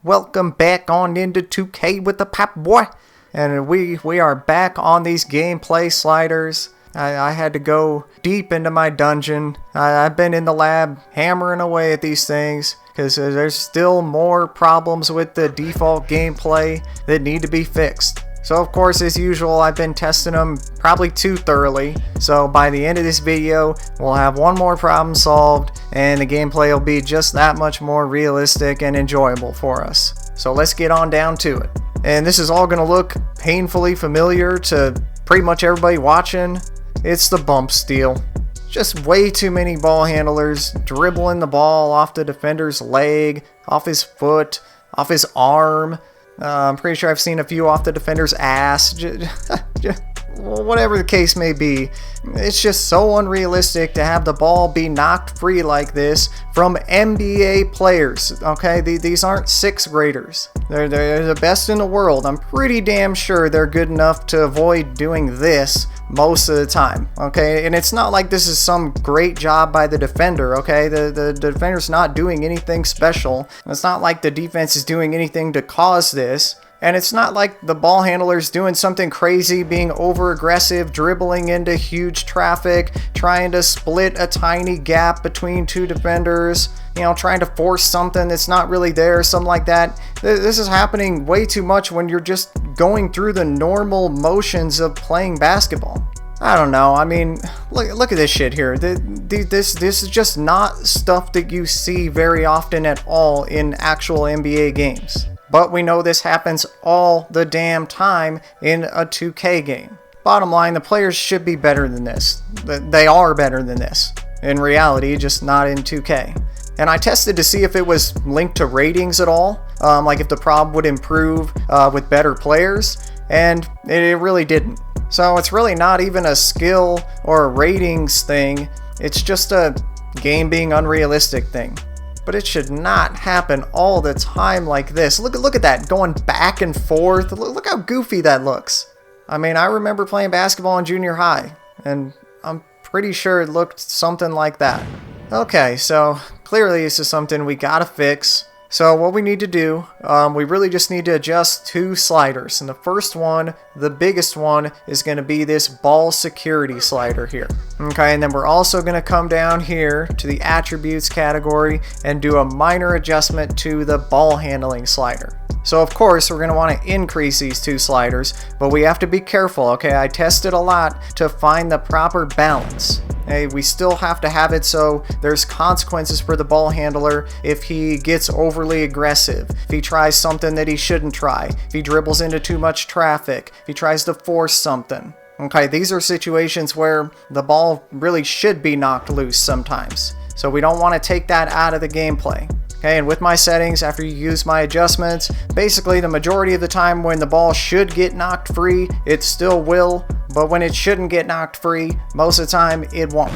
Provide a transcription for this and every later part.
Welcome back on into 2K with the Popboy. And we are back on these gameplay sliders. I had to go deep into my dungeon. I've been in the lab hammering away at these things because there's still more problems with the default gameplay that need to be fixed. So of course, as usual, I've been testing them probably too thoroughly. So by the end of this video, we'll have one more problem solved and the gameplay will be just that much more realistic and enjoyable for us. So let's get on down to it. And this is all going to look painfully familiar to pretty much everybody watching. It's the bump steal. Just way too many ball handlers dribbling the ball off the defender's leg, off his foot, off his arm. I'm pretty sure I've seen a few off the defender's ass. Whatever the case may be, it's just so unrealistic to have the ball be knocked free like this from NBA players. Okay, these aren't sixth graders. They're the best in the world. I'm pretty damn sure they're good enough to avoid doing this most of the time. Okay, and it's not like this is some great job by the defender. Okay, the defender's not doing anything special. It's not like the defense is doing anything to cause this. And it's not like the ball handler's doing something crazy, being over aggressive, dribbling into huge traffic, trying to split a tiny gap between two defenders, trying to force something that's not really there, something like that. This is happening way too much when you're just going through the normal motions of playing basketball. I don't know. I mean, look at this shit here. This is just not stuff that you see very often at all in actual NBA games. But we know this happens all the damn time in a 2K game. Bottom line, the players should be better than this. They are better than this. In reality, just not in 2K. And I tested to see if it was linked to ratings at all. Like if the problem would improve with better players. And it really didn't. So it's really not even a skill or a ratings thing. It's just a game being unrealistic thing. But it should not happen all the time like this. Look at that, going back and forth. Look how goofy that looks. I mean, I remember playing basketball in junior high, and I'm pretty sure it looked something like that. Okay, so clearly this is something we gotta fix. So what we need to do, we really just need to adjust two sliders. And the first one, the biggest one, is going to be this ball security slider here. Okay, and then we're also going to come down here to the attributes category and do a minor adjustment to the ball handling slider. So of course, we're going to want to increase these two sliders, but we have to be careful, okay? I tested a lot to find the proper balance. Hey, we still have to have it so there's consequences for the ball handler if he gets overly aggressive, if he tries something that he shouldn't try, if he dribbles into too much traffic, if he tries to force something. Okay, these are situations where the ball really should be knocked loose sometimes. So we don't want to take that out of the gameplay. Okay, and with my settings, after you use my adjustments, basically the majority of the time when the ball should get knocked free, it still will, but when it shouldn't get knocked free, most of the time it won't.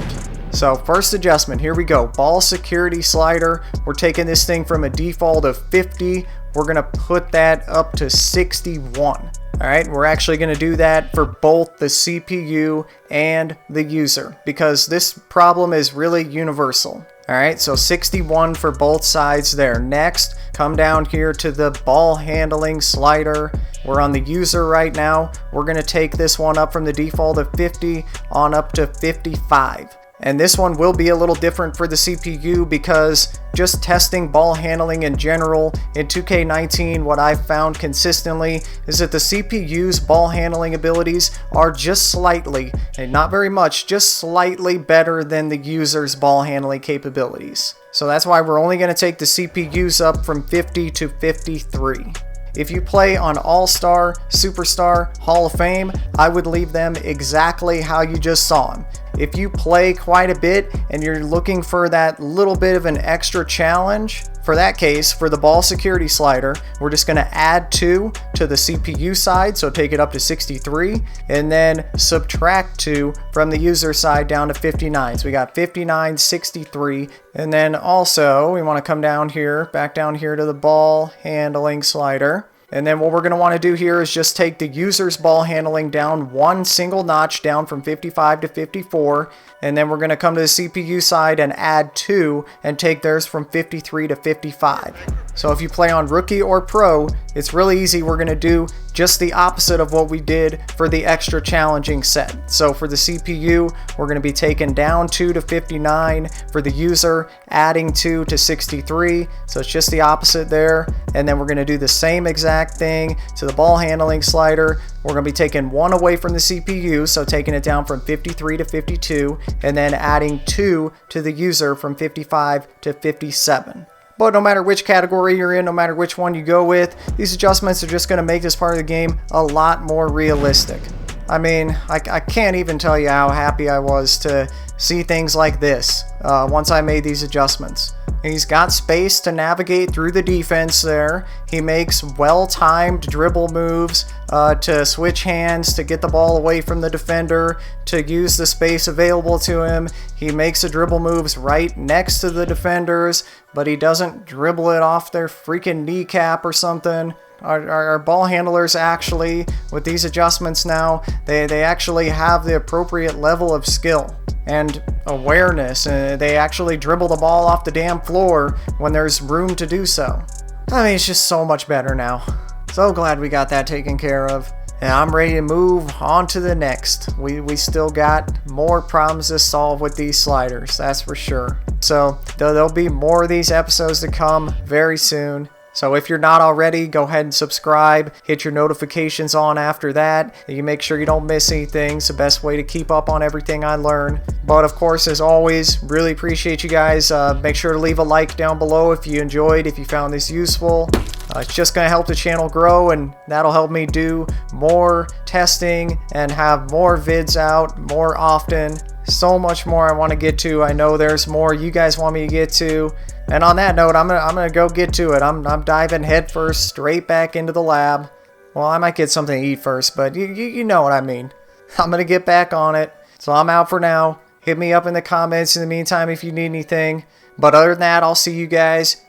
So first adjustment, here we go. Ball security slider. We're taking this thing from a default of 50. We're going to put that up to 61. Alright, we're actually going to do that for both the CPU and the user because this problem is really universal. Alright, so 61 for both sides there. Next, come down here to the ball handling slider. We're on the user right now. We're going to take this one up from the default of 50 on up to 55. And this one will be a little different for the CPU because just testing ball handling in general in 2K19, what I've found consistently is that the CPU's ball handling abilities are just slightly, and not very much, just slightly better than the user's ball handling capabilities. So that's why we're only going to take the CPUs up from 50 to 53. If you play on All-Star, Superstar, Hall of Fame, I would leave them exactly how you just saw them. If you play quite a bit and you're looking for that little bit of an extra challenge, for that case, for the ball security slider, we're just going to add 2 to the CPU side, so take it up to 63, and then subtract 2 from the user side down to 59. So we got 59, 63, and then also we want to come down here, back down here to the ball handling slider. And then what we're going to want to do here is just take the user's ball handling down one single notch down from 55 to 54. And then we're going to come to the CPU side and add 2 and take theirs from 53 to 55. So if you play on Rookie or Pro, it's really easy. We're going to do just the opposite of what we did for the extra challenging set. So for the CPU, we're going to be taking down 2 to 59. For the user, adding 2 to 63. So it's just the opposite there. And then we're going to do the same exact thing to the ball handling slider. We're going to be taking 1 away from the CPU, so taking it down from 53 to 52, and then adding 2 to the user from 55 to 57. But no matter which category you're in, no matter which one you go with, these adjustments are just going to make this part of the game a lot more realistic. I mean, I can't even tell you how happy I was to see things like this once I made these adjustments. He's got space to navigate through the defense there. He makes well-timed dribble moves to switch hands, to get the ball away from the defender, to use the space available to him. He makes the dribble moves right next to the defenders, but he doesn't dribble it off their freaking kneecap or something. Our ball handlers actually, with these adjustments now, they actually have the appropriate level of skill and awareness. They actually dribble the ball off the damn floor when there's room to do so. I mean, it's just so much better now. So glad we got that taken care of. And I'm ready to move on to the next. We still got more problems to solve with these sliders, that's for sure. So there'll be more of these episodes to come very soon. So if you're not already, go ahead and subscribe, hit your notifications on after that. You make sure you don't miss anything. It's the best way to keep up on everything I learn. But of course, as always, really appreciate you guys. Make sure to leave a like down below if you enjoyed, if you found this useful. It's just going to help the channel grow, and that'll help me do more testing and have more vids out more often. So much more I want to get to. I know there's more you guys want me to get to. And on that note, I'm gonna go get to it. I'm diving headfirst straight back into the lab. Well, I might get something to eat first, but you know what I mean. I'm gonna get back on it. So I'm out for now. Hit me up in the comments in the meantime if you need anything. But other than that, I'll see you guys,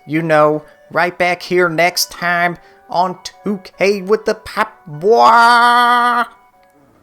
right back here next time on 2K with the Popboy.